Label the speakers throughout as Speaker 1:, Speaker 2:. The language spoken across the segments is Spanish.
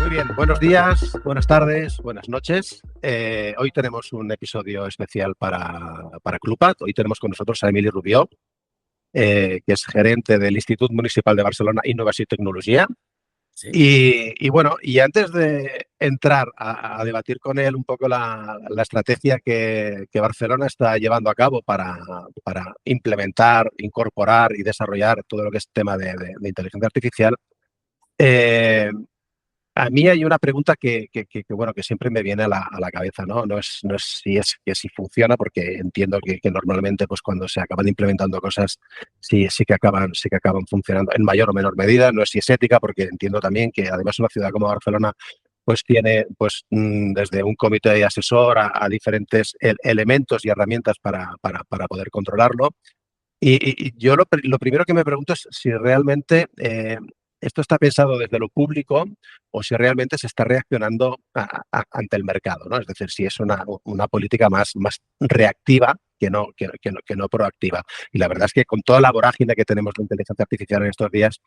Speaker 1: Muy bien, buenos días, buenas tardes, buenas noches. Hoy tenemos un episodio especial para Clupat. Hoy tenemos con nosotros a Emili Rubió, que es gerente del Institut Municipal de Barcelona Innovació i Tecnologia.
Speaker 2: Sí.
Speaker 1: Y antes de entrar a debatir con él un poco la estrategia que Barcelona está llevando a cabo para implementar, incorporar y desarrollar todo lo que es tema de inteligencia artificial, a mí hay una pregunta que siempre me viene a la cabeza, ¿no? No es si funciona, porque entiendo que normalmente pues cuando se acaban implementando cosas sí que acaban funcionando en mayor o menor medida. No es si es ética, porque entiendo también que además una ciudad como Barcelona pues tiene desde un comité asesor a diferentes elementos y herramientas para poder controlarlo. Y yo lo primero que me pregunto es si realmente esto está pensado desde lo público o si realmente se está reaccionando ante el mercado, ¿no? Es decir, si es una política más reactiva que no proactiva. Y la verdad es que con toda la vorágine que tenemos de inteligencia artificial en estos días,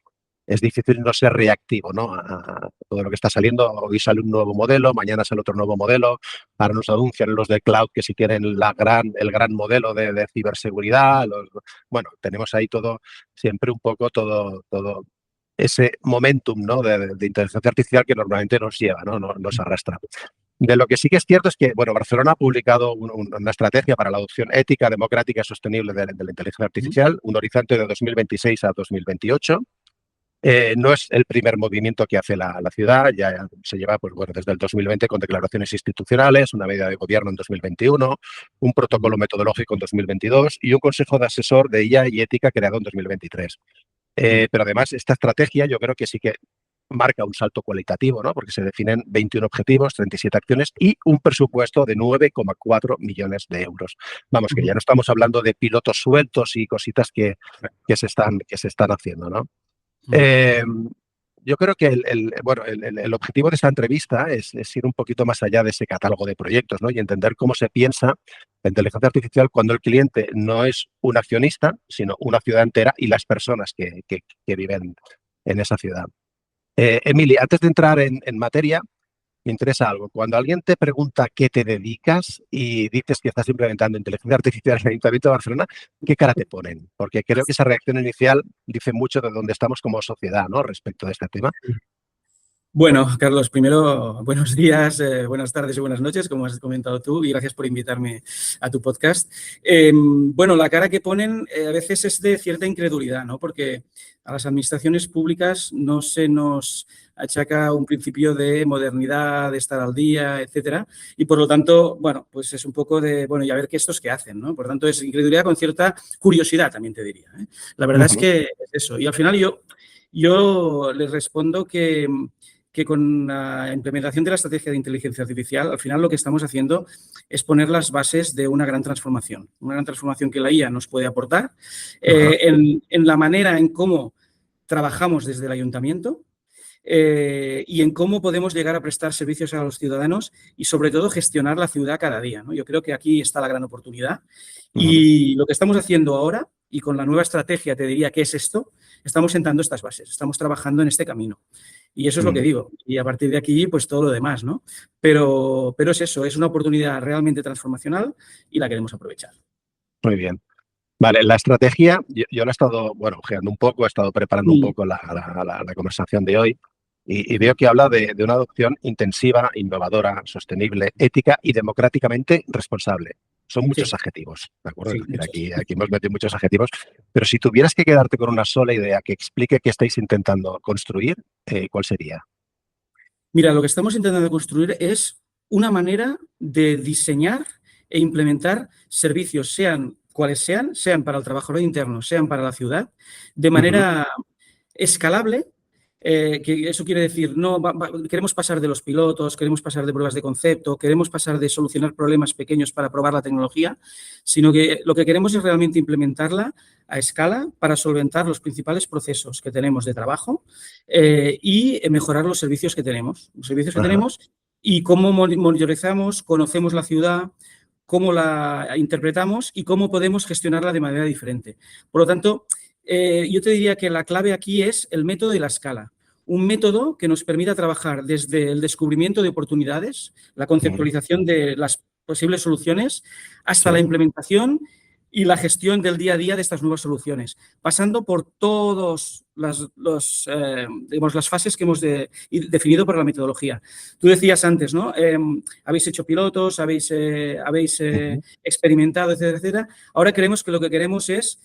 Speaker 1: es difícil no ser reactivo, ¿no? A todo lo que está saliendo. Hoy sale un nuevo modelo, mañana sale otro nuevo modelo. Ahora nos anuncian los de cloud que si quieren el gran modelo de ciberseguridad. Bueno, tenemos ahí siempre un poco todo ese momentum, ¿no? de inteligencia artificial que normalmente nos lleva, ¿no? Nos arrastra. De lo que sí que es cierto es que, bueno, Barcelona ha publicado una estrategia para la adopción ética, democrática y sostenible de la inteligencia artificial, un horizonte de 2026 a 2028. No es el primer movimiento que hace la ciudad, ya se lleva desde el 2020 con declaraciones institucionales, una medida de gobierno en 2021, un protocolo metodológico en 2022 y un consejo de asesor de IA y ética creado en 2023. Pero además esta estrategia yo creo que sí que marca un salto cualitativo, ¿no? Porque se definen 21 objetivos, 37 acciones y un presupuesto de 9,4 millones de euros. Vamos, que ya no estamos hablando de pilotos sueltos y cositas que se están haciendo, ¿no? Yo creo que el objetivo de esta entrevista es ir un poquito más allá de ese catálogo de proyectos, ¿no? Y entender cómo se piensa la inteligencia artificial cuando el cliente no es un accionista, sino una ciudad entera y las personas que viven en esa ciudad. Emili, antes de entrar en materia, me interesa algo. Cuando alguien te pregunta qué te dedicas y dices que estás implementando inteligencia artificial en el Ayuntamiento de Barcelona, ¿qué cara te ponen? Porque creo que esa reacción inicial dice mucho de dónde estamos como sociedad, ¿no? Respecto a este tema.
Speaker 2: Bueno, Carlos, primero, buenos días, buenas tardes y buenas noches, como has comentado tú, y gracias por invitarme a tu podcast. Bueno, la cara que ponen a veces es de cierta incredulidad, ¿no? Porque a las administraciones públicas no se nos achaca un principio de modernidad, de estar al día, etcétera, y por lo tanto, bueno, pues es un poco de, bueno, y a ver qué estos que hacen, ¿no? Por lo tanto, es incredulidad con cierta curiosidad, también te diría, ¿eh? La verdad es que es eso. Y al final yo les respondo que con la implementación de la estrategia de inteligencia artificial, al final lo que estamos haciendo es poner las bases de una gran transformación que la IA nos puede aportar en la manera en cómo trabajamos desde el ayuntamiento y en cómo podemos llegar a prestar servicios a los ciudadanos y, sobre todo, gestionar la ciudad cada día, ¿no? Yo creo que aquí está la gran oportunidad y lo que estamos haciendo ahora y con la nueva estrategia, te diría, ¿qué es esto? Estamos sentando estas bases, estamos trabajando en este camino. Y eso es lo que digo. Y a partir de aquí, pues todo lo demás, ¿no? Pero es eso, es una oportunidad realmente transformacional y la queremos aprovechar.
Speaker 1: Muy bien. Vale, la estrategia, yo la he estado, ojeando un poco, he estado preparando un poco la conversación de hoy y veo que habla de una adopción intensiva, innovadora, sostenible, ética y democráticamente responsable. Son muchos adjetivos, ¿de acuerdo?
Speaker 2: Sí,
Speaker 1: Es decir, aquí hemos metido muchos adjetivos, pero si tuvieras que quedarte con una sola idea que explique qué estáis intentando construir, ¿cuál sería?
Speaker 2: Mira, lo que estamos intentando construir es una manera de diseñar e implementar servicios, sean cuales sean para el trabajador interno, sean para la ciudad, de manera escalable, que eso quiere decir, queremos pasar de los pilotos, queremos pasar de pruebas de concepto, queremos pasar de solucionar problemas pequeños para probar la tecnología, sino que lo que queremos es realmente implementarla a escala para solventar los principales procesos que tenemos de trabajo y mejorar los servicios que tenemos. Y cómo monitorizamos, conocemos la ciudad, cómo la interpretamos y cómo podemos gestionarla de manera diferente. Por lo tanto, yo te diría que la clave aquí es el método y la escala. un método que nos permita trabajar desde el descubrimiento de oportunidades, la conceptualización de las posibles soluciones, hasta la implementación y la gestión del día a día de estas nuevas soluciones, pasando por todas las fases que hemos definido para la metodología. Tú decías antes, ¿no? Habéis hecho pilotos, habéis experimentado, etcétera, etcétera. Ahora creemos que lo que queremos es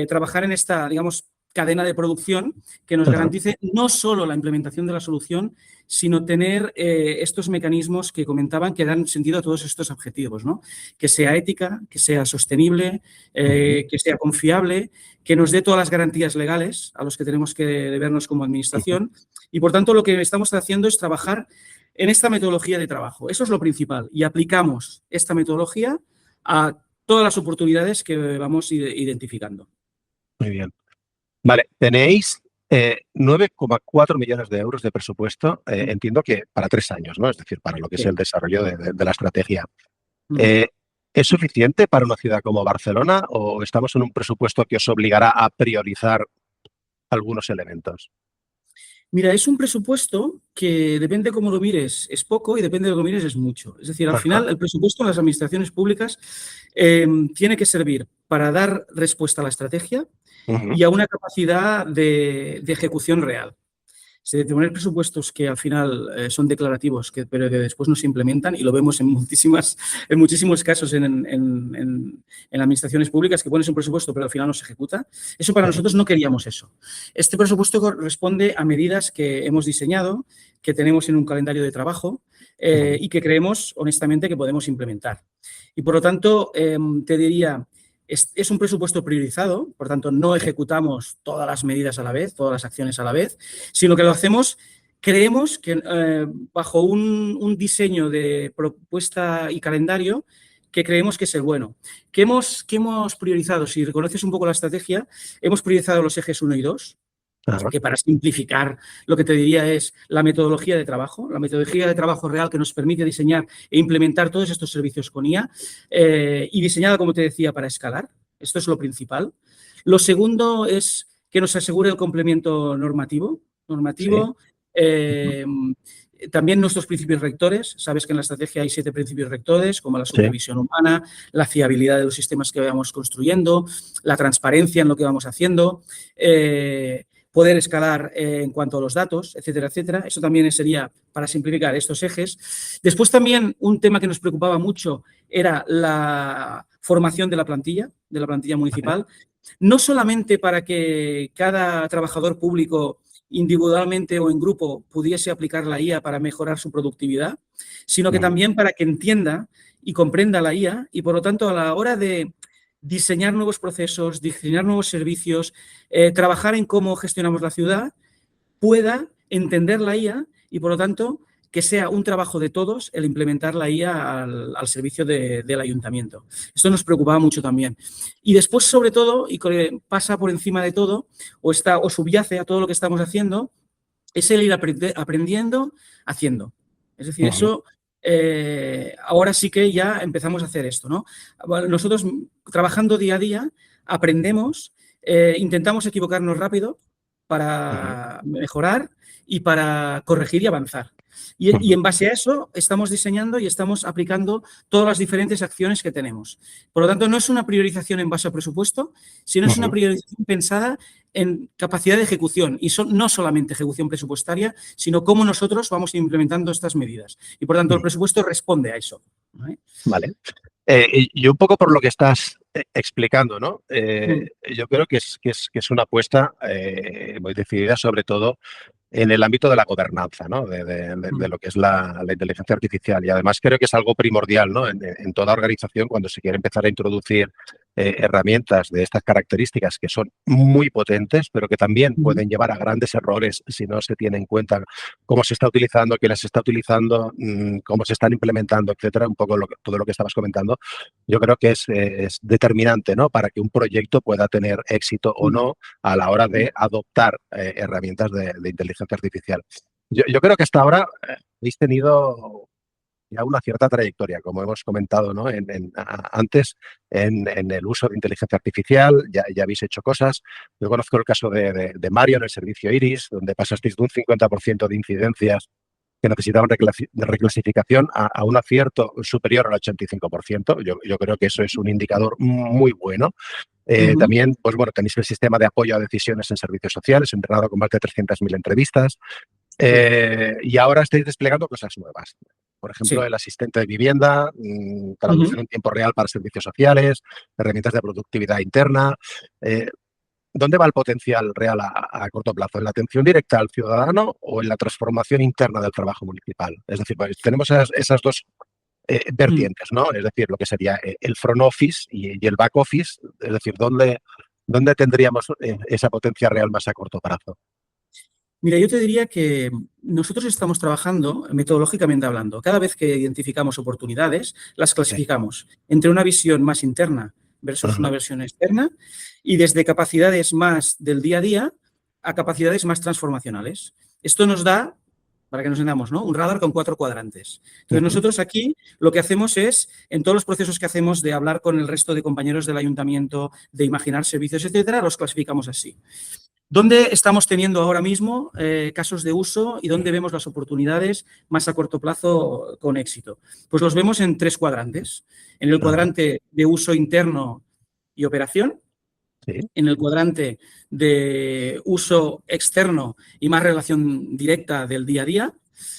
Speaker 2: trabajar en esta, digamos, cadena de producción que nos garantice no solo la implementación de la solución, sino tener estos mecanismos que comentaban que dan sentido a todos estos objetivos, ¿no? Que sea ética, que sea sostenible, que sea confiable, que nos dé todas las garantías legales a los que tenemos que debernos como administración. Y, por tanto, lo que estamos haciendo es trabajar en esta metodología de trabajo. Eso es lo principal. Y aplicamos esta metodología a todas las oportunidades que vamos identificando.
Speaker 1: Muy bien. Vale, tenéis 9,4 millones de euros de presupuesto, entiendo que para 3 años, ¿no? Es decir, para lo que es el desarrollo de la estrategia. ¿Es suficiente para una ciudad como Barcelona o estamos en un presupuesto que os obligará a priorizar algunos elementos?
Speaker 2: Mira, es un presupuesto que depende cómo lo mires, es poco y depende de cómo lo mires, es mucho. Es decir, al final el presupuesto en las administraciones públicas tiene que servir para dar respuesta a la estrategia y a una capacidad de ejecución real. Se determinan presupuestos que al final son declarativos, pero que después no se implementan, y lo vemos en muchísimos casos en administraciones públicas, que pones un presupuesto pero al final no se ejecuta. Eso para nosotros no queríamos eso. Este presupuesto corresponde a medidas que hemos diseñado, que tenemos en un calendario de trabajo y que creemos honestamente que podemos implementar. Y por lo tanto, te diría, es un presupuesto priorizado, por tanto, no ejecutamos todas las medidas a la vez, todas las acciones a la vez, sino que lo hacemos, creemos que bajo un diseño de propuesta y calendario que creemos que es el bueno. ¿Qué hemos priorizado? Si reconoces un poco la estrategia, hemos priorizado los ejes 1 y 2, que para simplificar lo que te diría es la metodología de trabajo real que nos permite diseñar e implementar todos estos servicios con IA y diseñada, como te decía, para escalar. Esto es lo principal. Lo segundo es que nos asegure el complemento normativo. También nuestros principios rectores. Sabes que en la estrategia hay 7 principios rectores, como la supervisión humana, la fiabilidad de los sistemas que vamos construyendo, la transparencia en lo que vamos haciendo, poder escalar en cuanto a los datos, etcétera, etcétera. Eso también sería para simplificar estos ejes. Después también un tema que nos preocupaba mucho era la formación de la plantilla municipal, no solamente para que cada trabajador público individualmente o en grupo pudiese aplicar la IA para mejorar su productividad, sino que también para que entienda y comprenda la IA y, por lo tanto, a la hora de diseñar nuevos procesos, diseñar nuevos servicios, trabajar en cómo gestionamos la ciudad, pueda entender la IA y, por lo tanto, que sea un trabajo de todos el implementar la IA al servicio del ayuntamiento. Esto nos preocupaba mucho también. Y después, sobre todo, y que pasa por encima de todo, o subyace a todo lo que estamos haciendo, es el ir aprendiendo, haciendo. Es decir, eso... ahora sí que ya empezamos a hacer esto, ¿no? Nosotros, trabajando día a día, aprendemos, intentamos equivocarnos rápido para mejorar y para corregir y avanzar. Y en base a eso estamos diseñando y estamos aplicando todas las diferentes acciones que tenemos. Por lo tanto, no es una priorización en base a presupuesto, sino es una priorización pensada en capacidad de ejecución y no solamente ejecución presupuestaria, sino cómo nosotros vamos implementando estas medidas. Y, por tanto, el presupuesto responde a eso.
Speaker 1: Vale. Y un poco por lo que estás explicando, ¿no? Yo creo que es una apuesta muy decidida, sobre todo en el ámbito de la gobernanza, ¿no? De lo que es la inteligencia artificial. Y además creo que es algo primordial, ¿no? En toda organización, cuando se quiere empezar a introducir herramientas de estas características que son muy potentes, pero que también pueden llevar a grandes errores si no se tiene en cuenta cómo se está utilizando, quién las está utilizando, cómo se están implementando, etcétera. Un poco todo lo que estabas comentando. Yo creo que es determinante, ¿no? Para que un proyecto pueda tener éxito o no a la hora de adoptar herramientas de inteligencia artificial. Yo creo que hasta ahora habéis tenido ya una cierta trayectoria, como hemos comentado, ¿no? Antes, en el uso de inteligencia artificial, ya habéis hecho cosas. Yo conozco el caso de Mario en el servicio Iris, donde pasasteis de un 50% de incidencias que necesitaban reclasificación a un acierto superior al 85%. Yo creo que eso es un indicador muy bueno. También, pues bueno, tenéis el sistema de apoyo a decisiones en servicios sociales, entrenado con más de 300.000 entrevistas. Y ahora estáis desplegando cosas nuevas. Por ejemplo,
Speaker 2: Sí.
Speaker 1: el asistente de vivienda, traducción en tiempo real para servicios sociales, herramientas de productividad interna. ¿Dónde va el potencial real a corto plazo? ¿En la atención directa al ciudadano o en la transformación interna del trabajo municipal? Es decir, pues, tenemos esas dos vertientes, ¿no? Es decir, lo que sería el front office y el back office. Es decir, ¿dónde tendríamos esa potencia real más a corto plazo?
Speaker 2: Mira, yo te diría que nosotros estamos trabajando, metodológicamente hablando, cada vez que identificamos oportunidades, las
Speaker 1: Sí.
Speaker 2: clasificamos entre una visión más interna versus una
Speaker 1: Ajá.
Speaker 2: versión externa y desde capacidades más del día a día a capacidades más transformacionales. Esto nos da, para que nos entendamos, ¿no? Un radar con 4 cuadrantes. Entonces,
Speaker 1: Ujú.
Speaker 2: nosotros aquí lo que hacemos es, en todos los procesos que hacemos de hablar con el resto de compañeros del ayuntamiento, de imaginar servicios, etcétera, los clasificamos así. ¿Dónde estamos teniendo ahora mismo casos de uso y dónde vemos las oportunidades más a corto plazo con éxito? Pues los vemos en 3 cuadrantes. En el
Speaker 1: Ajá.
Speaker 2: cuadrante de uso interno y operación,
Speaker 1: Sí.
Speaker 2: en el cuadrante de uso externo y más relación directa del día a día,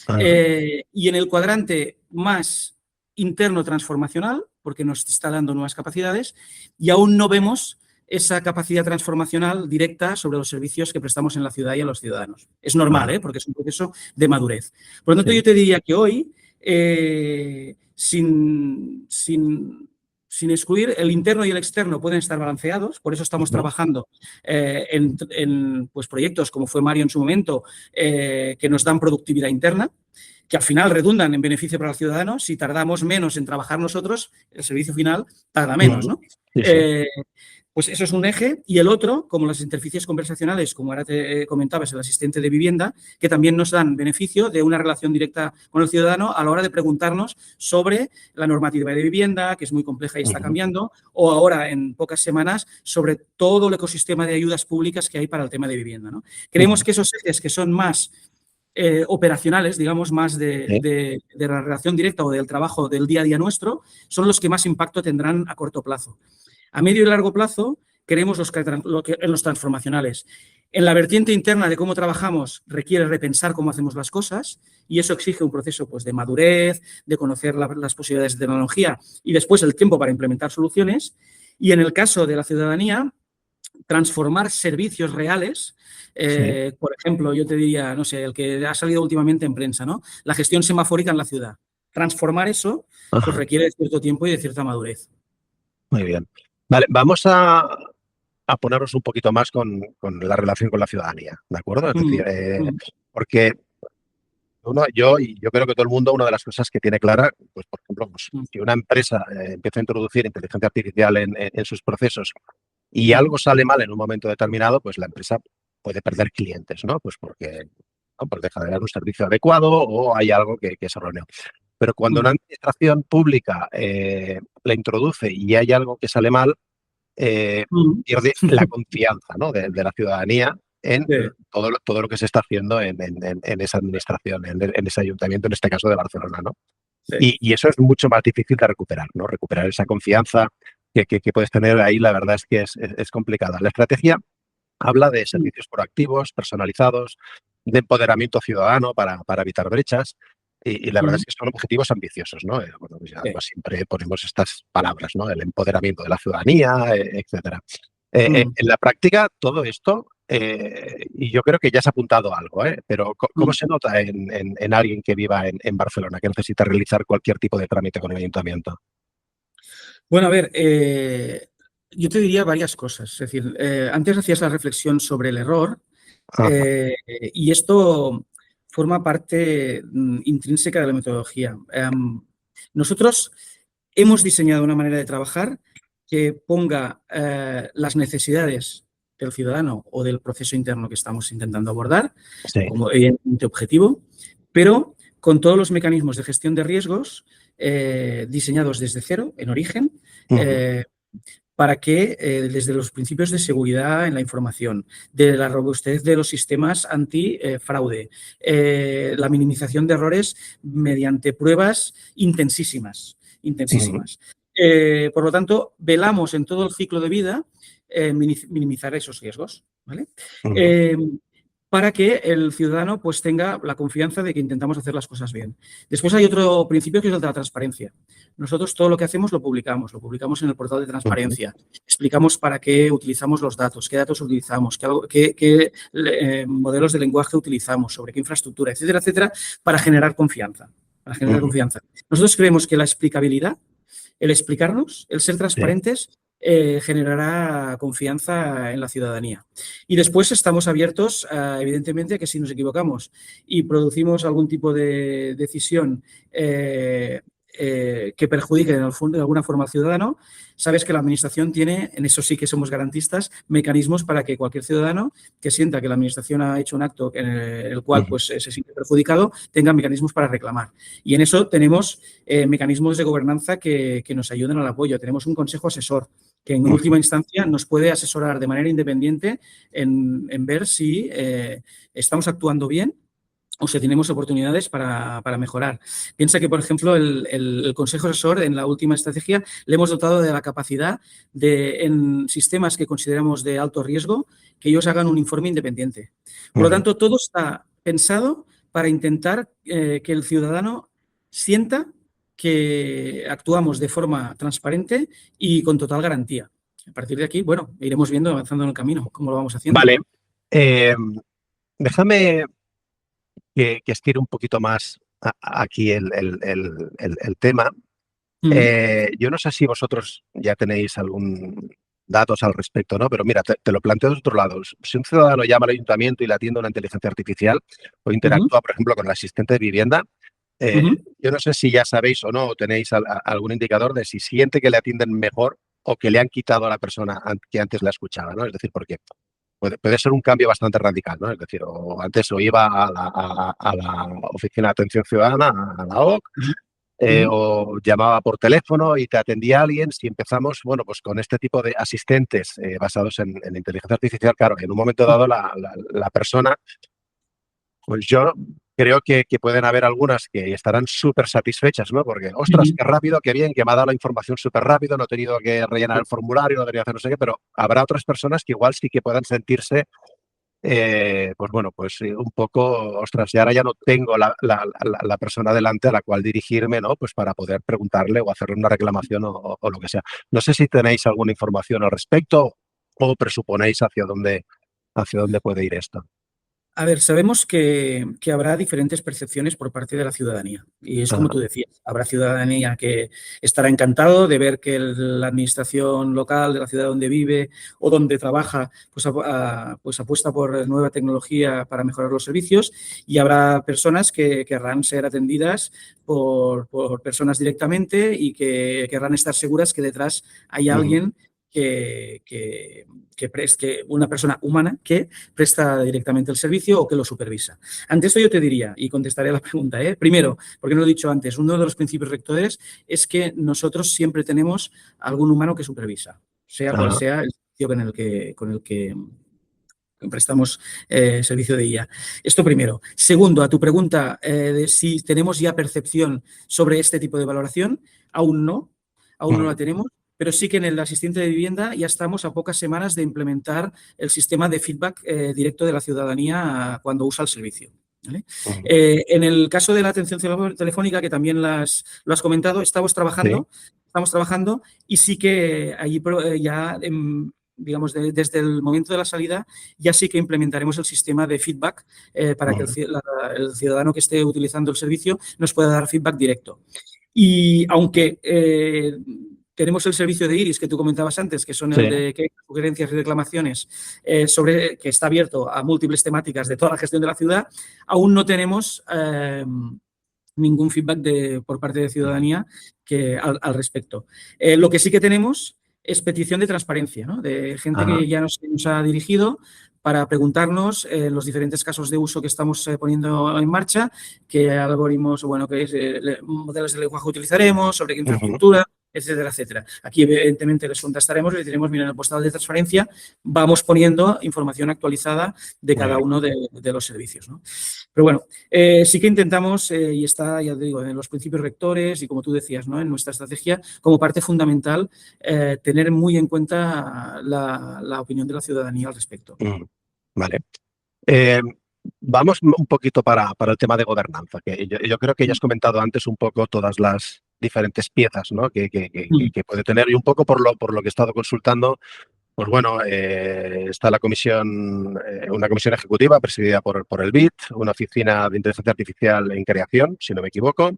Speaker 1: Ajá.
Speaker 2: y en el cuadrante más interno transformacional, porque nos está dando nuevas capacidades, y aún no vemos esa capacidad transformacional directa sobre los servicios que prestamos en la ciudad y a los ciudadanos. Es normal,
Speaker 1: Ajá.
Speaker 2: porque es un proceso de madurez. Por lo tanto,
Speaker 1: Sí.
Speaker 2: yo te diría que hoy, sin excluir, el interno y el externo pueden estar balanceados, por eso estamos
Speaker 1: Ujú.
Speaker 2: trabajando en pues, proyectos como fue Mario en su momento, que nos dan productividad interna, que al final redundan en beneficio para el ciudadano. Si tardamos menos en trabajar nosotros, el servicio final tarda menos,
Speaker 1: Ujú.
Speaker 2: ¿no?
Speaker 1: Sí, sí.
Speaker 2: Pues eso es un eje. Y el otro, como las interfaces conversacionales, como ahora te comentabas, el asistente de vivienda, que también nos dan beneficio de una relación directa con el ciudadano a la hora de preguntarnos sobre la normativa de vivienda, que es muy compleja y está
Speaker 1: Ujú.
Speaker 2: cambiando, o ahora, en pocas semanas, sobre todo el ecosistema de ayudas públicas que hay para el tema de vivienda, ¿no? Creemos
Speaker 1: Ujú.
Speaker 2: que esos ejes que son más operacionales, digamos, más
Speaker 1: Sí.
Speaker 2: de la relación directa o del trabajo del día a día nuestro, son los que más impacto tendrán a corto plazo. A medio y largo plazo, queremos en los transformacionales. En la vertiente interna de cómo trabajamos requiere repensar cómo hacemos las cosas y eso exige un proceso pues, de madurez, de conocer las posibilidades de tecnología y después el tiempo para implementar soluciones. Y en el caso de la ciudadanía, transformar servicios reales.
Speaker 1: Sí.
Speaker 2: Por ejemplo, yo te diría, no sé, el que ha salido últimamente en prensa, ¿no? La gestión semafórica en la ciudad. Transformar eso, pues
Speaker 1: Ajá.
Speaker 2: requiere de cierto tiempo y de cierta madurez.
Speaker 1: Muy bien. Vale, vamos a ponernos un poquito más con la relación con la ciudadanía, ¿de acuerdo? Es decir,
Speaker 2: Mm, mm,
Speaker 1: porque yo creo que todo el mundo, una de las cosas que tiene clara, pues por ejemplo, pues,
Speaker 2: mm,
Speaker 1: si una empresa empieza a introducir inteligencia artificial en sus procesos y
Speaker 2: mm,
Speaker 1: algo sale mal en un momento determinado, pues la empresa puede perder clientes, ¿no? Pues porque ¿no? Pues deja de dar un servicio adecuado o hay algo que es erróneo. Pero cuando una
Speaker 2: mm,
Speaker 1: administración pública la introduce y hay algo que sale mal,
Speaker 2: mm.
Speaker 1: pierde la confianza, ¿no? de la ciudadanía en
Speaker 2: Sí,
Speaker 1: todo lo que se está haciendo en esa administración, en ese ayuntamiento, en este caso de Barcelona, ¿no?
Speaker 2: sí.
Speaker 1: Y eso es mucho más difícil de recuperar, ¿no? Recuperar esa confianza que puedes tener ahí, la verdad es que es complicada. La estrategia habla de
Speaker 2: Mm,
Speaker 1: servicios proactivos, personalizados, de empoderamiento ciudadano para evitar brechas. Y la verdad
Speaker 2: mm,
Speaker 1: es que son objetivos ambiciosos, ¿no? Bueno, pues
Speaker 2: sí,
Speaker 1: además siempre ponemos estas palabras, ¿no? El empoderamiento de la ciudadanía, etcétera.
Speaker 2: mm,
Speaker 1: En la práctica, todo esto, y yo creo que ya has apuntado algo, pero ¿cómo
Speaker 2: mm.
Speaker 1: se nota en alguien que viva en Barcelona, que necesita realizar cualquier tipo de trámite con el ayuntamiento?
Speaker 2: Bueno, a ver, yo te diría varias cosas. Es decir, antes hacías la reflexión sobre el error
Speaker 1: Ajá.
Speaker 2: y esto forma parte intrínseca de la metodología. Nosotros hemos diseñado una manera de trabajar que ponga las necesidades del ciudadano o del proceso interno que estamos intentando abordar
Speaker 1: Sí.
Speaker 2: como evidentemente objetivo, pero con todos los mecanismos de gestión de riesgos diseñados desde cero, en origen, para que desde los principios de seguridad en la información, de la robustez de los sistemas antifraude, la minimización de errores mediante pruebas intensísimas. Por lo tanto, velamos en todo el ciclo de vida minimizar esos riesgos, ¿vale? Para que el ciudadano pues tenga la confianza de que intentamos hacer las cosas bien. Después hay otro principio que es el de la transparencia. Nosotros todo lo que hacemos lo publicamos en el portal de transparencia. Explicamos para qué utilizamos los datos, qué datos utilizamos, qué modelos de lenguaje utilizamos, sobre qué infraestructura, etcétera, etcétera, para generar confianza. Nosotros creemos que la explicabilidad, el explicarnos, el ser transparentes, generará confianza en la ciudadanía. Y después estamos abiertos, evidentemente, a que si nos equivocamos y producimos algún tipo de decisión que perjudique en el fondo de alguna forma al ciudadano, sabes que la Administración tiene, en eso sí que somos garantistas, mecanismos para que cualquier ciudadano que sienta que la Administración ha hecho un acto en el cual pues, se siente perjudicado, tenga mecanismos para reclamar. Y en eso tenemos mecanismos de gobernanza que nos ayudan al apoyo. Tenemos un consejo asesor que en última instancia nos puede asesorar de manera independiente en ver si estamos actuando bien o si tenemos oportunidades para mejorar. Piensa que, por ejemplo, el Consejo Asesor en la última estrategia le hemos dotado de la capacidad de, en sistemas que consideramos de alto riesgo, que ellos hagan un informe independiente. Por lo tanto, todo está pensado para intentar que el ciudadano sienta que actuamos de forma transparente y con total garantía. A partir de aquí, bueno, iremos viendo, avanzando en el camino, cómo lo vamos haciendo.
Speaker 1: Vale. Déjame que estire un poquito más aquí el tema. Yo no sé si vosotros ya tenéis algún datos al respecto, ¿no? Pero mira, te lo planteo de otro lado. Si un ciudadano llama al ayuntamiento y le atiende una inteligencia artificial o interactúa, por ejemplo, con el asistente de vivienda, yo no sé si ya sabéis o no, o tenéis algún indicador de si siente que le atienden mejor o que le han quitado a la persona que antes la escuchaba, ¿no? Es decir, porque puede ser un cambio bastante radical, ¿no? Es decir, antes o iba a la Oficina de Atención Ciudadana, a la OC, o llamaba por teléfono y te atendía alguien. Si empezamos, bueno, pues con este tipo de asistentes basados en inteligencia artificial, claro, en un momento dado la persona, pues yo creo que pueden haber algunas que estarán súper satisfechas, ¿no? Porque, ostras, qué rápido, qué bien, que me ha dado la información súper rápido, no he tenido que rellenar el formulario, no he tenido que hacer no sé qué, pero habrá otras personas que igual sí que puedan sentirse, pues bueno, pues un poco, ostras, y ahora ya no tengo la persona delante a la cual dirigirme, ¿no? Pues para poder preguntarle o hacerle una reclamación o lo que sea. No sé si tenéis alguna información al respecto o presuponéis hacia dónde puede ir esto.
Speaker 2: A ver, sabemos que habrá diferentes percepciones por parte de la ciudadanía. Y es como tú decías, habrá ciudadanía que estará encantado de ver que la administración local de la ciudad donde vive o donde trabaja pues apuesta por nueva tecnología para mejorar los servicios, y habrá personas que querrán ser atendidas por personas directamente y que querrán estar seguras que detrás hay alguien una persona humana que presta directamente el servicio o que lo supervisa. Ante esto yo te diría, y contestaré a la pregunta, primero, porque no lo he dicho antes, uno de los principios rectores es que nosotros siempre tenemos algún humano que supervisa, sea cual sea el servicio con el que prestamos servicio de IA. Esto primero. Segundo, a tu pregunta de si tenemos ya percepción sobre este tipo de valoración, aún no la tenemos. Pero sí que en el asistente de vivienda ya estamos a pocas semanas de implementar el sistema de feedback directo de la ciudadanía cuando usa el servicio, ¿vale? En el caso de la atención telefónica, que también lo has comentado, estamos trabajando y sí que allí ya, digamos, desde el momento de la salida, ya sí que implementaremos el sistema de feedback para que el ciudadano que esté utilizando el servicio nos pueda dar feedback directo. Y aunque tenemos el servicio de IRIS que tú comentabas antes, que son el de sugerencias y reclamaciones, que está abierto a múltiples temáticas de toda la gestión de la ciudad, aún no tenemos ningún feedback por parte de ciudadanía al respecto. Lo que sí que tenemos es petición de transparencia, ¿no? De gente que ya nos ha dirigido para preguntarnos los diferentes casos de uso que estamos poniendo en marcha, qué algoritmos, bueno, qué modelos de lenguaje utilizaremos, sobre qué infraestructura, etcétera, etcétera. Aquí, evidentemente, les contestaremos y les diremos, mira, en el postal de transparencia vamos poniendo información actualizada de cada uno de los servicios, ¿no? Pero bueno, sí que intentamos, y está, ya te digo, en los principios rectores y como tú decías, ¿no? En nuestra estrategia, como parte fundamental, tener muy en cuenta la opinión de la ciudadanía al respecto.
Speaker 1: Vale. Vamos un poquito para el tema de gobernanza, que yo creo que ya has comentado antes un poco todas las diferentes piezas, ¿no? que puede tener, y un poco por lo que he estado consultando. Pues bueno, está la comisión, una comisión ejecutiva presidida por el BIT, una oficina de inteligencia artificial en creación, si no me equivoco,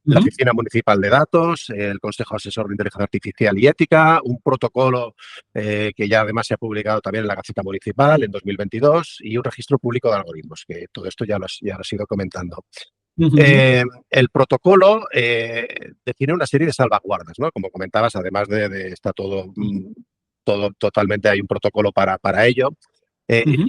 Speaker 1: la oficina municipal de datos, el Consejo Asesor de Inteligencia Artificial y Ética, un protocolo que ya además se ha publicado también en la Gaceta Municipal en 2022 y un registro público de algoritmos, que todo esto ya lo has ido comentando. El protocolo define una serie de salvaguardas, ¿no? Como comentabas, además está todo totalmente, hay un protocolo para ello.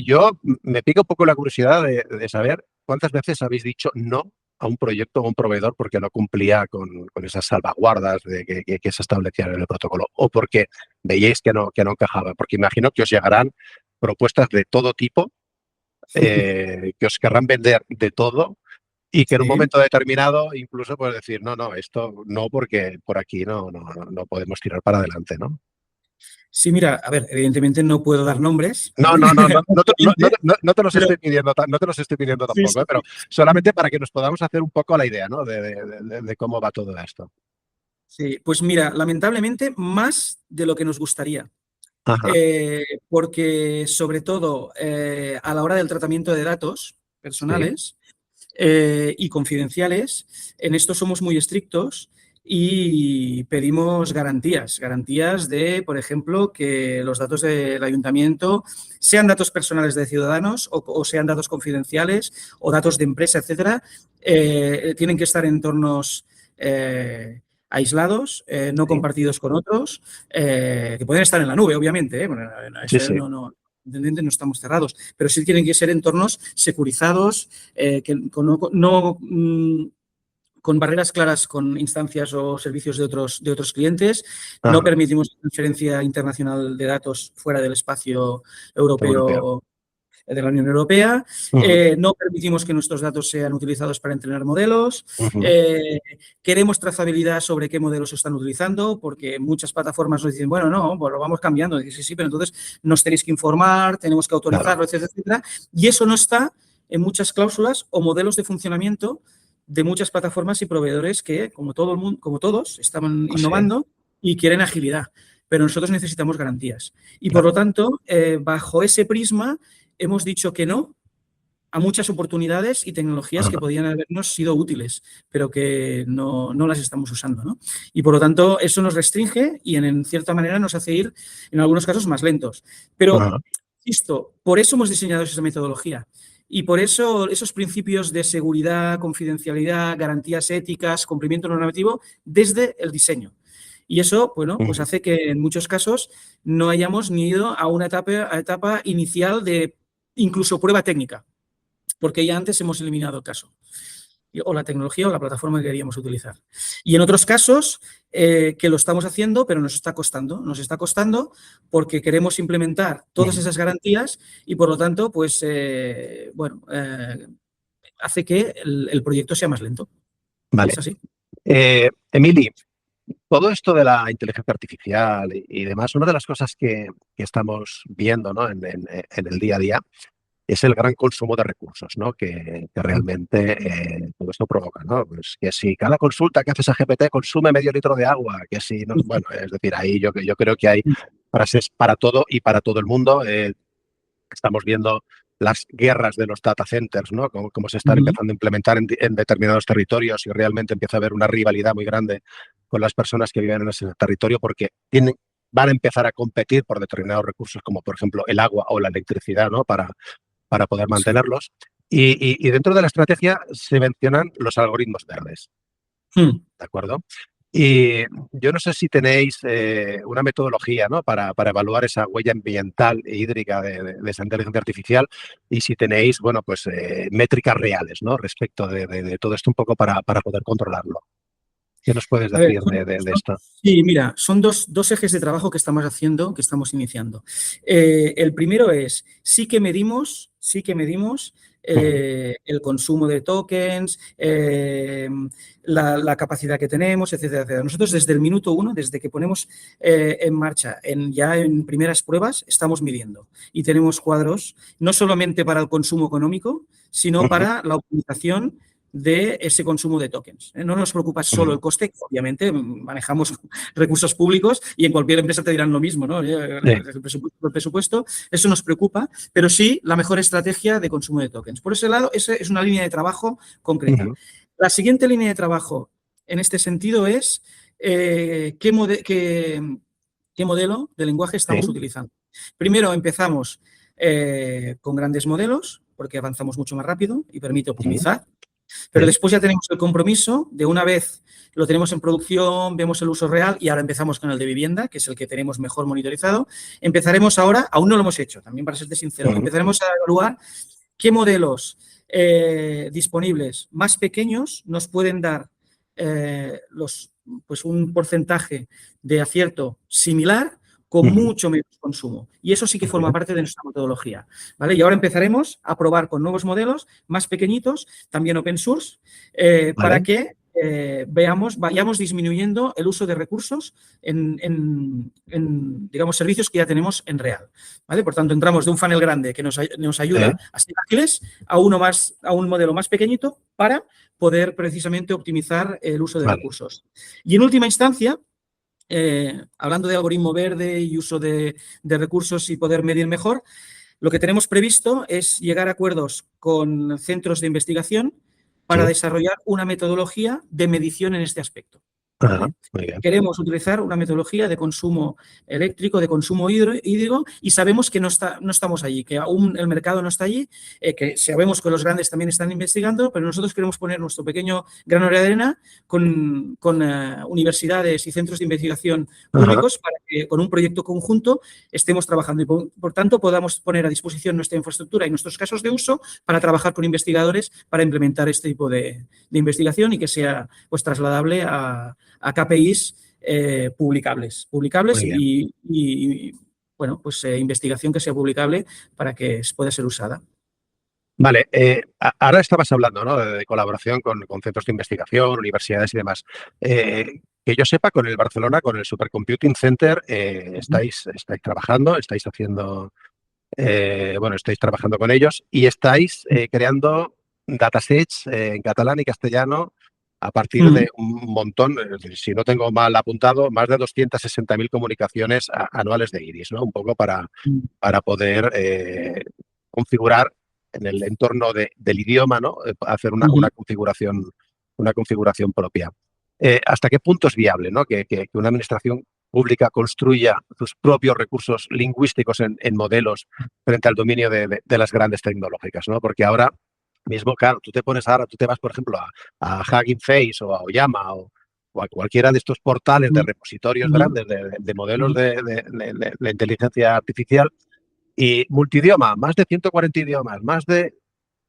Speaker 1: Yo me pica un poco la curiosidad de saber cuántas veces habéis dicho no a un proyecto o un proveedor porque no cumplía con esas salvaguardas que se establecían en el protocolo, o porque veíais que no encajaba, porque imagino que os llegarán propuestas de todo tipo, que os querrán vender de todo y que en un momento determinado incluso puedes decir, no, esto no, porque por aquí no podemos tirar para adelante, ¿no?
Speaker 2: Sí, mira, a ver, evidentemente no puedo dar nombres.
Speaker 1: No,
Speaker 2: ¿vale?
Speaker 1: no te los estoy pidiendo, no te los estoy pidiendo tampoco, pero solamente para que nos podamos hacer un poco la idea, ¿no? de cómo va todo esto.
Speaker 2: Sí, pues mira, lamentablemente más de lo que nos gustaría. Porque sobre todo a la hora del tratamiento de datos personales y confidenciales, en esto somos muy estrictos y pedimos garantías de, por ejemplo, que los datos del ayuntamiento sean datos personales de ciudadanos o sean datos confidenciales o datos de empresa, etcétera, tienen que estar en entornos aislados, no compartidos con otros, que pueden estar en la nube, obviamente. Bueno, no estamos cerrados, pero sí tienen que ser entornos securizados, con barreras claras con instancias o servicios de otros clientes. No permitimos transferencia internacional de datos fuera del espacio europeo de la Unión Europea. No permitimos que nuestros datos sean utilizados para entrenar modelos. Queremos trazabilidad sobre qué modelos se están utilizando, porque muchas plataformas nos dicen, bueno, no, pues lo vamos cambiando. Dicen, sí, pero entonces nos tenéis que informar, tenemos que autorizarlo, etcétera, etcétera. Y eso no está en muchas cláusulas o modelos de funcionamiento de muchas plataformas y proveedores que, como todos, estaban innovando y quieren agilidad. Pero nosotros necesitamos garantías. Y por lo tanto, bajo ese prisma, hemos dicho que no a muchas oportunidades y tecnologías que podían habernos sido útiles, pero que no las estamos usando, ¿no? Y por lo tanto, eso nos restringe y en cierta manera nos hace ir, en algunos casos, más lentos. Pero, insisto, por eso hemos diseñado esa metodología. Y por eso esos principios de seguridad, confidencialidad, garantías éticas, cumplimiento normativo, desde el diseño. Y eso, bueno, pues hace que en muchos casos no hayamos ni ido a una etapa inicial de incluso prueba técnica, porque ya antes hemos eliminado el caso, o la tecnología o la plataforma que queríamos utilizar. Y en otros casos que lo estamos haciendo, pero nos está costando porque queremos implementar todas esas garantías y por lo tanto, pues, hace que el proyecto sea más lento.
Speaker 1: Vale.
Speaker 2: Es así.
Speaker 1: Emili, todo esto de la inteligencia artificial y demás, una de las cosas que estamos viendo, ¿no? en el día a día es el gran consumo de recursos, ¿no? que realmente todo esto provoca, ¿no? Pues que si cada consulta que haces a GPT consume medio litro de agua, que si no, bueno, es decir, ahí yo creo que hay frases para todo y para todo el mundo. Estamos viendo las guerras de los data centers, ¿no? Cómo se están empezando a implementar en determinados territorios y realmente empieza a haber una rivalidad muy grande con las personas que viven en ese territorio porque van a empezar a competir por determinados recursos como, por ejemplo, el agua o la electricidad, ¿no? Para poder mantenerlos. Y dentro de la estrategia se mencionan los algoritmos verdes. ¿De acuerdo? Y yo no sé si tenéis una metodología, ¿no?, para evaluar esa huella ambiental e hídrica de esa inteligencia artificial y si tenéis, bueno, pues métricas reales, ¿no?, respecto de todo esto un poco para poder controlarlo. ¿Qué nos puedes
Speaker 2: A ver,
Speaker 1: decir de esto?
Speaker 2: sí, mira, son dos ejes de trabajo que estamos haciendo, que estamos iniciando. El primero es, sí que medimos
Speaker 1: Ujú,
Speaker 2: el consumo de tokens, la capacidad que tenemos, etcétera, etcétera. Nosotros desde el minuto uno, desde que ponemos en marcha, ya en primeras pruebas, estamos midiendo y tenemos cuadros, no solamente para el consumo económico, sino
Speaker 1: ujú,
Speaker 2: para la optimización de ese consumo de tokens. No nos preocupa solo el
Speaker 1: ujú.
Speaker 2: coste, obviamente manejamos recursos públicos y en cualquier empresa te dirán lo mismo, ¿no?
Speaker 1: Sí.
Speaker 2: El presupuesto, eso nos preocupa, pero sí la mejor estrategia de consumo de tokens. Por ese lado, esa es una línea de trabajo concreta.
Speaker 1: Ujú,
Speaker 2: La siguiente línea de trabajo en este sentido es qué modelo de lenguaje estamos
Speaker 1: sí.
Speaker 2: utilizando. Primero empezamos con grandes modelos, porque avanzamos mucho más rápido y permite
Speaker 1: Ujú,
Speaker 2: optimizar. Pero
Speaker 1: sí.
Speaker 2: después ya tenemos el compromiso de una vez lo tenemos en producción, vemos el uso real y ahora empezamos con el de vivienda, que es el que tenemos mejor monitorizado. Empezaremos ahora, aún no lo hemos hecho, también para serte sincero,
Speaker 1: Ujú,
Speaker 2: empezaremos a evaluar qué modelos disponibles más pequeños nos pueden dar pues un porcentaje de acierto similar con
Speaker 1: ujú.
Speaker 2: mucho menos consumo. Y eso sí que
Speaker 1: Muy
Speaker 2: forma
Speaker 1: bien.
Speaker 2: parte de nuestra metodología, ¿vale? Y ahora empezaremos a probar con nuevos modelos más pequeñitos, también open source, para
Speaker 1: Vale.
Speaker 2: que vayamos disminuyendo el uso de recursos digamos, servicios que ya tenemos en real, ¿vale? Por tanto, entramos de un funnel grande que nos ayuda a ser ágiles a un modelo más pequeñito para poder precisamente optimizar el uso de
Speaker 1: Vale.
Speaker 2: recursos. Y en última instancia, hablando de algoritmo verde y uso de recursos y poder medir mejor, lo que tenemos previsto es llegar a acuerdos con centros de investigación para
Speaker 1: Sí.
Speaker 2: desarrollar una metodología de medición en este aspecto,
Speaker 1: Ajá.
Speaker 2: ¿vale?
Speaker 1: Muy bien.
Speaker 2: Queremos utilizar una metodología de consumo eléctrico, de consumo hídrico, y sabemos que no estamos allí, que aún el mercado no está allí, que sabemos que los grandes también están investigando, pero nosotros queremos poner nuestro pequeño grano de arena con universidades y centros de investigación
Speaker 1: Ajá.
Speaker 2: públicos para que con un proyecto conjunto estemos trabajando y, por tanto, podamos poner a disposición nuestra infraestructura y nuestros casos de uso para trabajar con investigadores para implementar este tipo de investigación y que sea pues trasladable a KPIs publicables
Speaker 1: Muy bien.
Speaker 2: bueno, pues investigación que sea publicable para que pueda ser usada.
Speaker 1: Vale, ahora estabas hablando, ¿no?, de colaboración con centros de investigación, universidades y demás. Que yo sepa, con el Barcelona, con el Supercomputing Center, estáis trabajando, estáis haciendo, bueno, estáis trabajando con ellos y estáis creando datasets en catalán y castellano a partir
Speaker 2: Mm,
Speaker 1: de un montón, es decir, si no tengo mal apuntado, más de 260.000 comunicaciones anuales de Iris, ¿no? Un poco
Speaker 2: mm,
Speaker 1: para poder configurar en el entorno del idioma, ¿no? Hacer
Speaker 2: ujú.
Speaker 1: una configuración propia. ¿Hasta qué punto es viable, ¿no?, que una administración pública construya sus propios recursos lingüísticos en modelos frente al dominio de las grandes tecnológicas, ¿no? Porque ahora mismo, claro, tú te vas, por ejemplo, a Hugging Face o a Oyama o a cualquiera de estos portales de
Speaker 2: Mm,
Speaker 1: repositorios
Speaker 2: ujú,
Speaker 1: grandes de modelos
Speaker 2: ujú.
Speaker 1: de inteligencia artificial y multidioma, más de 140 idiomas, más de...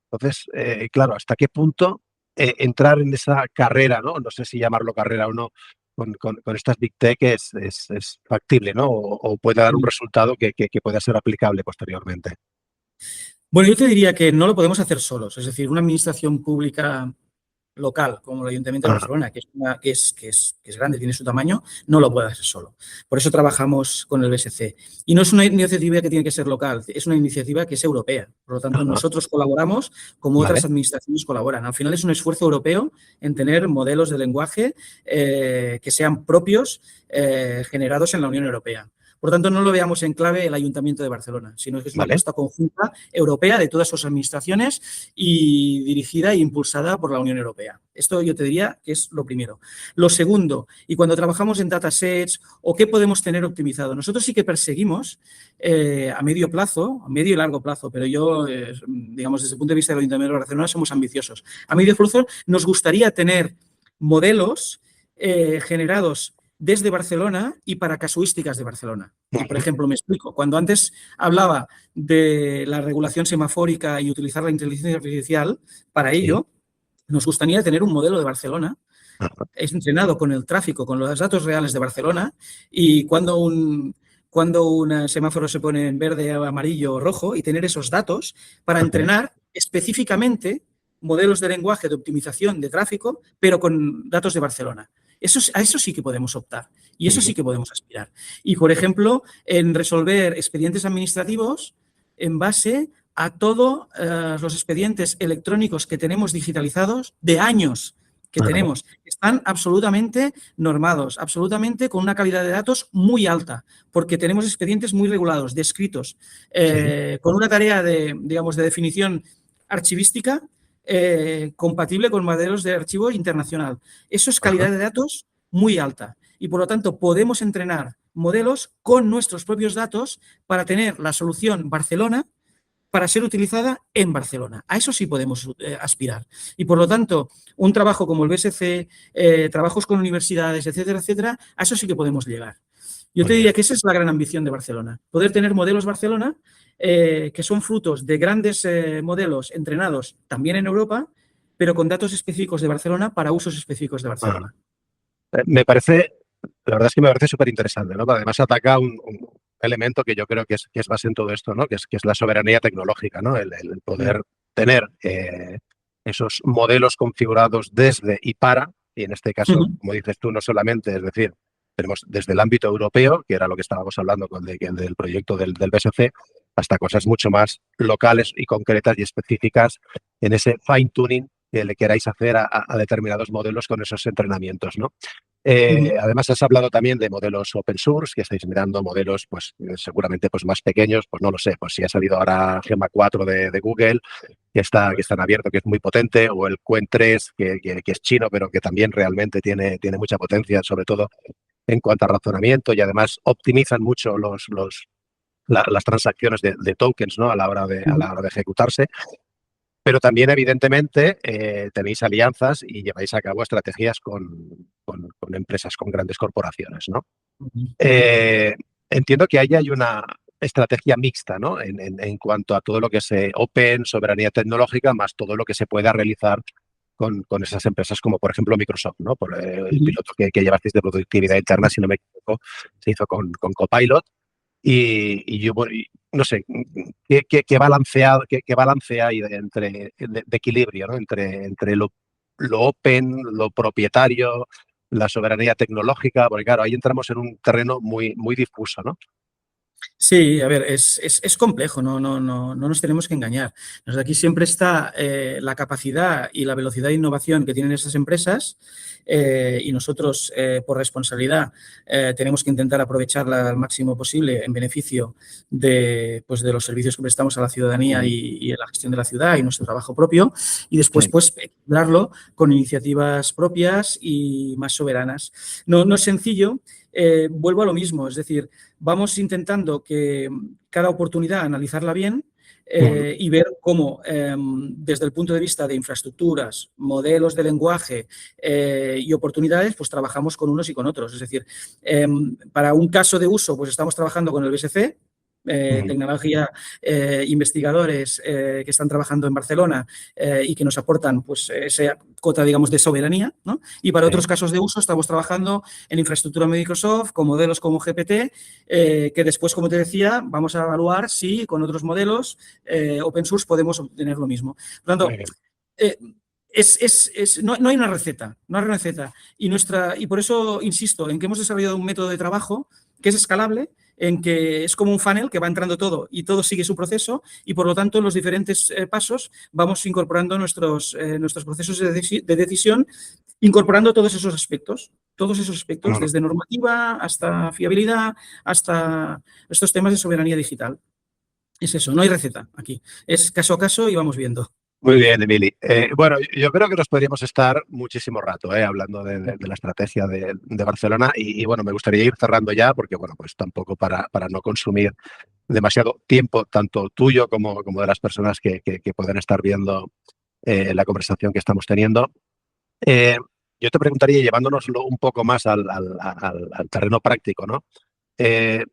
Speaker 1: Entonces, claro, ¿hasta qué punto entrar en esa carrera, ¿no? No sé si llamarlo carrera o no, con estas Big Tech es factible, ¿no? O puede dar un resultado que pueda ser aplicable posteriormente.
Speaker 2: Bueno, yo te diría que no lo podemos hacer solos. Es decir, una administración pública local, como el Ayuntamiento de
Speaker 1: Ajá,
Speaker 2: Barcelona, que es grande, tiene su tamaño, no lo puede hacer solo. Por eso trabajamos con el BSC. Y no es una iniciativa que tiene que ser local, es una iniciativa que es europea. Por lo tanto,
Speaker 1: ajá,
Speaker 2: nosotros colaboramos como
Speaker 1: vale,
Speaker 2: otras administraciones colaboran. Al final es un esfuerzo europeo en tener modelos de lenguaje que sean propios, generados en la Unión Europea. Por tanto, no lo veamos en clave el Ayuntamiento de Barcelona, sino que es una
Speaker 1: vale,
Speaker 2: apuesta conjunta europea de todas sus administraciones y dirigida e impulsada por la Unión Europea. Esto yo te diría que es lo primero. Lo segundo, y cuando trabajamos en datasets o qué podemos tener optimizado, nosotros sí que perseguimos a medio plazo, a medio y largo plazo, pero yo, digamos, desde el punto de vista del Ayuntamiento de Barcelona somos ambiciosos. A medio plazo nos gustaría tener modelos generados desde Barcelona y para casuísticas de Barcelona. Y, por ejemplo, me explico, cuando antes hablaba de la regulación semafórica y utilizar la inteligencia artificial, para ello nos gustaría tener un modelo de Barcelona es entrenado con el tráfico, con los datos reales de Barcelona y cuando un semáforo se pone en verde, amarillo o rojo y tener esos datos para entrenar específicamente modelos de lenguaje de optimización de tráfico, pero con datos de Barcelona. A eso sí que podemos optar y eso sí que podemos aspirar. Y, por ejemplo, en resolver expedientes administrativos en base a todos los expedientes electrónicos que tenemos digitalizados de años que tenemos. Están absolutamente normados, absolutamente con una calidad de datos muy alta, porque tenemos expedientes muy regulados, descritos, con una tarea de, digamos, de definición archivística compatible con modelos de archivo internacional. Eso es calidad de datos muy alta y, por lo tanto, podemos entrenar modelos con nuestros propios datos para tener la solución Barcelona para ser utilizada en Barcelona. A eso sí podemos aspirar. Y, por lo tanto, un trabajo como el BSC, trabajos con universidades, etcétera, etcétera, a eso sí que podemos llegar. Yo te diría que esa es la gran ambición de Barcelona. Poder tener modelos Barcelona que son frutos de grandes modelos entrenados también en Europa, pero con datos específicos de Barcelona para usos específicos de Barcelona.
Speaker 1: Me parece, la verdad es que me parece súper interesante, ¿no? Además ataca un elemento que yo creo que es base en todo esto, ¿no? Que es la soberanía tecnológica, ¿no? El poder tener esos modelos configurados desde y para, y en este caso, como dices tú, no solamente, es decir, tenemos desde el ámbito europeo, que era lo que estábamos hablando con del proyecto del BSC, hasta cosas mucho más locales y concretas y específicas en ese fine-tuning que le queráis hacer a determinados modelos con esos entrenamientos, ¿no? Además, has hablado también de modelos open source, que estáis mirando modelos, pues seguramente pues, más pequeños, pues no lo sé, pues si ha salido ahora Gemma 4 de Google, que está en abierto, que es muy potente, o el Qwen 3, que es chino, pero que también realmente tiene mucha potencia, sobre todo en cuanto a razonamiento, y además optimizan mucho las transacciones de tokens, ¿no? a la hora de ejecutarse. Pero también, evidentemente, tenéis alianzas y lleváis a cabo estrategias con empresas, con grandes corporaciones, ¿no? Entiendo que ahí hay una estrategia mixta, ¿no? En cuanto a todo lo que es open, soberanía tecnológica, más todo lo que se pueda realizar con esas empresas como, por ejemplo, Microsoft, ¿no? Por el piloto que llevasteis de productividad interna, si no me equivoco, se hizo con Copilot. Y yo, no sé, ¿qué balancea ahí de equilibrio, ¿no? entre lo open, lo propietario, la soberanía tecnológica? Porque claro, ahí entramos en un terreno muy, muy difuso, ¿no?
Speaker 2: Sí, a ver, es complejo, no nos tenemos que engañar. Aquí siempre está la capacidad y la velocidad de innovación que tienen esas empresas y nosotros, por responsabilidad, tenemos que intentar aprovecharla al máximo posible en beneficio de los servicios que prestamos a la ciudadanía y a la gestión de la ciudad y nuestro trabajo propio y después, pues, equilibrarlo con iniciativas propias y más soberanas. No es sencillo. Vuelvo a lo mismo, es decir, vamos intentando que cada oportunidad analizarla bien y ver cómo, desde el punto de vista de infraestructuras, modelos de lenguaje y oportunidades, pues trabajamos con unos y con otros. Es decir, para un caso de uso, pues estamos trabajando con el BSC, tecnología, investigadores que están trabajando en Barcelona y que nos aportan pues esa cota, digamos, de soberanía, ¿no? Y para otros casos de uso estamos trabajando en infraestructura de Microsoft con modelos como GPT, que después, como te decía, vamos a evaluar si con otros modelos open source podemos obtener lo mismo. Por lo tanto, no hay una receta, no hay receta. Y por eso insisto en que hemos desarrollado un método de trabajo que es escalable, en que es como un funnel que va entrando todo y todo sigue su proceso y, por lo tanto, en los diferentes pasos vamos incorporando nuestros procesos de decisión, incorporando todos esos aspectos, desde normativa hasta fiabilidad, hasta estos temas de soberanía digital. Es eso, no hay receta aquí. Es caso a caso y vamos viendo.
Speaker 1: Muy bien, Emili. Bueno, yo creo que nos podríamos estar muchísimo rato hablando de la estrategia de Barcelona y, bueno, me gustaría ir cerrando ya porque, bueno, pues tampoco para no consumir demasiado tiempo, tanto tuyo como de las personas que puedan estar viendo la conversación que estamos teniendo. yo te preguntaría, llevándonoslo un poco más al terreno práctico, ¿no? Eh,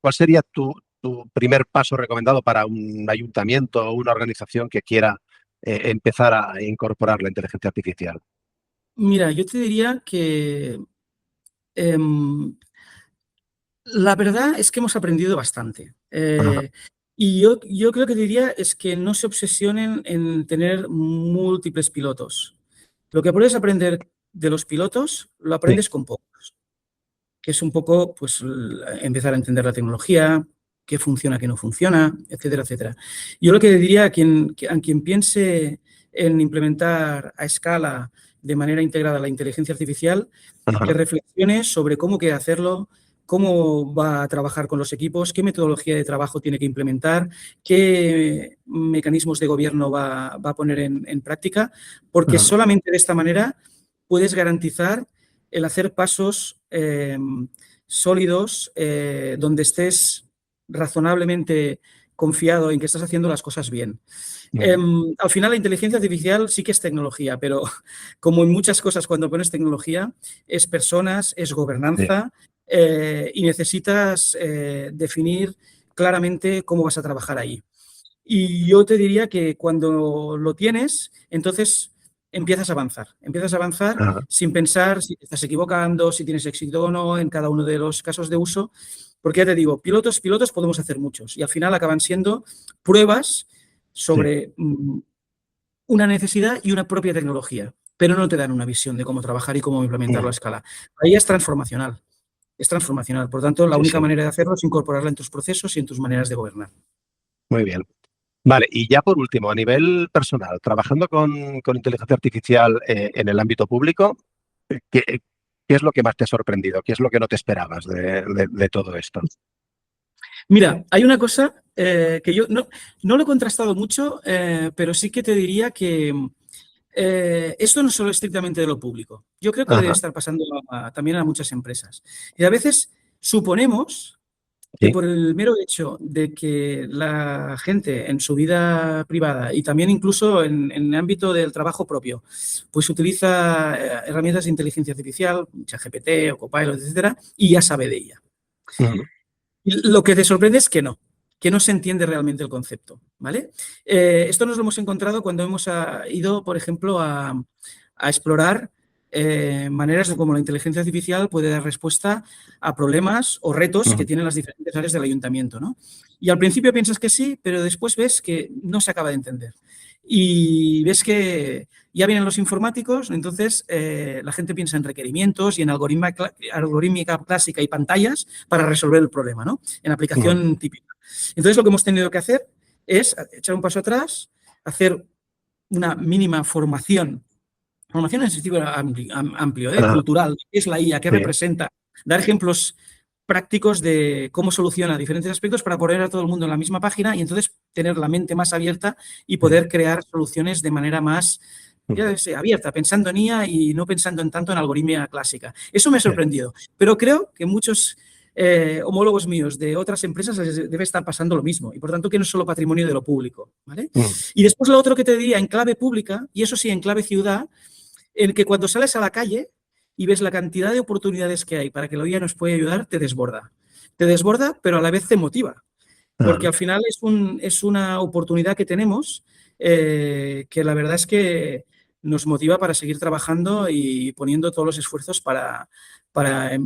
Speaker 1: ¿Cuál sería tu primer paso recomendado para un ayuntamiento o una organización que quiera empezar a incorporar la inteligencia artificial?
Speaker 2: Mira, yo te diría que em, la verdad es que hemos aprendido bastante.
Speaker 1: Ajá,
Speaker 2: Y yo creo que diría es que no se obsesionen en tener múltiples pilotos. Lo que puedes aprender de los pilotos, lo
Speaker 1: sí,
Speaker 2: aprendes con pocos, que es un poco pues empezar a entender la tecnología, qué funciona, qué no funciona, etcétera, etcétera. Yo lo que diría a quien piense en implementar a escala de manera integrada la inteligencia artificial, que
Speaker 1: ajá,
Speaker 2: reflexione sobre cómo quiere hacerlo, cómo va a trabajar con los equipos, qué metodología de trabajo tiene que implementar, qué mecanismos de gobierno va a poner en práctica, porque
Speaker 1: ajá,
Speaker 2: solamente de esta manera puedes garantizar el hacer pasos sólidos donde estés razonablemente confiado en que estás haciendo las cosas bien.
Speaker 1: ujú,
Speaker 2: Al final la inteligencia artificial sí que es tecnología, pero como en muchas cosas cuando pones tecnología, es personas, es
Speaker 1: sí,
Speaker 2: gobernanza y necesitas definir claramente cómo vas a trabajar ahí. Y yo te diría que cuando lo tienes, entonces empiezas a avanzar
Speaker 1: ajá,
Speaker 2: sin pensar si te estás equivocando, si tienes éxito o no en cada uno de los casos de uso, porque ya te digo, pilotos podemos hacer muchos y al final acaban siendo pruebas
Speaker 1: sí,
Speaker 2: sobre una necesidad y una propia tecnología, pero no te dan una visión de cómo trabajar y cómo implementarlo a
Speaker 1: ujú,
Speaker 2: escala. Ahí es transformacional, es transformacional. Por tanto, la
Speaker 1: sí,
Speaker 2: única
Speaker 1: sí,
Speaker 2: manera de hacerlo es incorporarla en tus procesos y en tus maneras de gobernar.
Speaker 1: muy bien. Vale, y ya por último, a nivel personal, trabajando con inteligencia artificial en el ámbito público, ¿qué, qué es lo que más te ha sorprendido? ¿Qué es lo que no te esperabas de todo esto?
Speaker 2: Mira, hay una cosa que yo no lo he contrastado mucho, pero sí que te diría que esto no es solo estrictamente de lo público. Yo creo que le debe
Speaker 1: Ajá,
Speaker 2: estar pasando también a muchas empresas. Y a veces suponemos que
Speaker 1: sí,
Speaker 2: por el mero hecho de que la gente en su vida privada y también incluso en el ámbito del trabajo propio, pues utiliza herramientas de inteligencia artificial, ChatGPT o Copilot, etcétera, y ya sabe de ella.
Speaker 1: ujú,
Speaker 2: Y lo que te sorprende es que no se entiende realmente el concepto, ¿vale? Esto nos lo hemos encontrado cuando hemos ido, por ejemplo, a explorar maneras de cómo la inteligencia artificial puede dar respuesta a problemas o retos que
Speaker 1: ujú,
Speaker 2: tienen las diferentes áreas del ayuntamiento, ¿no? Y al principio piensas que sí, pero después ves que no se acaba de entender. Y ves que ya vienen los informáticos, entonces la gente piensa en requerimientos y en algorítmica clásica y pantallas para resolver el problema, ¿no? En
Speaker 1: ujú,
Speaker 2: aplicación típica. Entonces lo que hemos tenido que hacer es echar un paso atrás, hacer una mínima formación en el sentido amplio,
Speaker 1: ajá,
Speaker 2: cultural, qué es la IA, qué
Speaker 1: sí,
Speaker 2: representa, dar ejemplos prácticos de cómo soluciona diferentes aspectos para poner a todo el mundo en la misma página y entonces tener la mente más abierta y
Speaker 1: sí,
Speaker 2: poder crear soluciones de manera más
Speaker 1: ujú,
Speaker 2: ya sé, abierta, pensando en IA y no pensando en tanto en algoritmia clásica. Eso me ha
Speaker 1: sí,
Speaker 2: sorprendido, pero creo que muchos homólogos míos de otras empresas les debe estar pasando lo mismo y por tanto que no es solo patrimonio de lo público. ¿Vale?
Speaker 1: ujú,
Speaker 2: Y después lo otro que te diría en clave pública, y eso sí, en clave ciudad, en que cuando sales a la calle y ves la cantidad de oportunidades que hay para que la IA nos pueda ayudar, te desborda. Te desborda, pero a la vez te motiva, porque
Speaker 1: ajá,
Speaker 2: al final es una oportunidad que tenemos que la verdad es que nos motiva para seguir trabajando y poniendo todos los esfuerzos para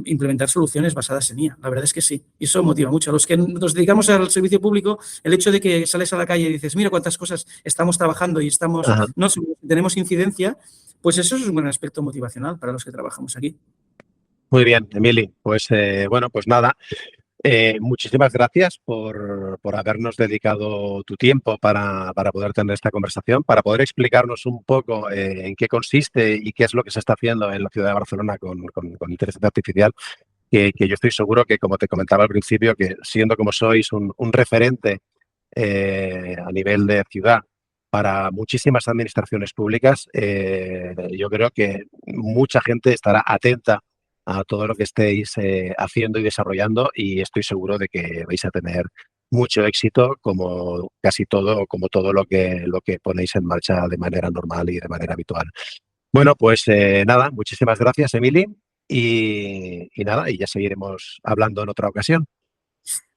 Speaker 2: implementar soluciones basadas en IA. La verdad es que sí, y eso motiva mucho. A los que nos dedicamos al servicio público, el hecho de que sales a la calle y dices, mira cuántas cosas estamos trabajando y
Speaker 1: ajá.
Speaker 2: no, tenemos incidencia, pues eso es un buen aspecto motivacional para los que trabajamos aquí.
Speaker 1: Muy bien, Emily. Pues bueno, pues nada. Muchísimas gracias por habernos dedicado tu tiempo para poder tener esta conversación, para poder explicarnos un poco en qué consiste y qué es lo que se está haciendo en la ciudad de Barcelona con inteligencia artificial, que yo estoy seguro que, como te comentaba al principio, que siendo como sois un referente a nivel de ciudad para muchísimas administraciones públicas, yo creo que mucha gente estará atenta a todo lo que estéis haciendo y desarrollando y estoy seguro de que vais a tener mucho éxito como casi todo, como todo lo que ponéis en marcha de manera normal y de manera habitual. Bueno, pues nada, muchísimas gracias, Emily. Y nada, y ya seguiremos hablando en otra ocasión.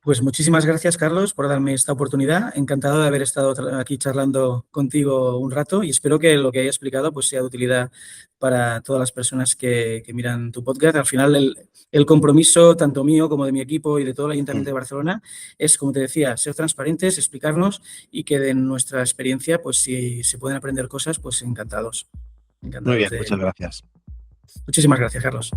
Speaker 2: Pues muchísimas gracias, Carlos, por darme esta oportunidad. Encantado de haber estado aquí charlando contigo un rato y espero que lo que haya explicado pues, sea de utilidad para todas las personas que miran tu podcast. Al final, el compromiso, tanto mío como de mi equipo y de todo el Ayuntamiento de Barcelona, es, como te decía, ser transparentes, explicarnos y que de nuestra experiencia, pues si se pueden aprender cosas, pues encantados.
Speaker 1: Muy
Speaker 2: Encantados
Speaker 1: bien,
Speaker 2: de...
Speaker 1: muchas gracias.
Speaker 2: Muchísimas gracias, Carlos.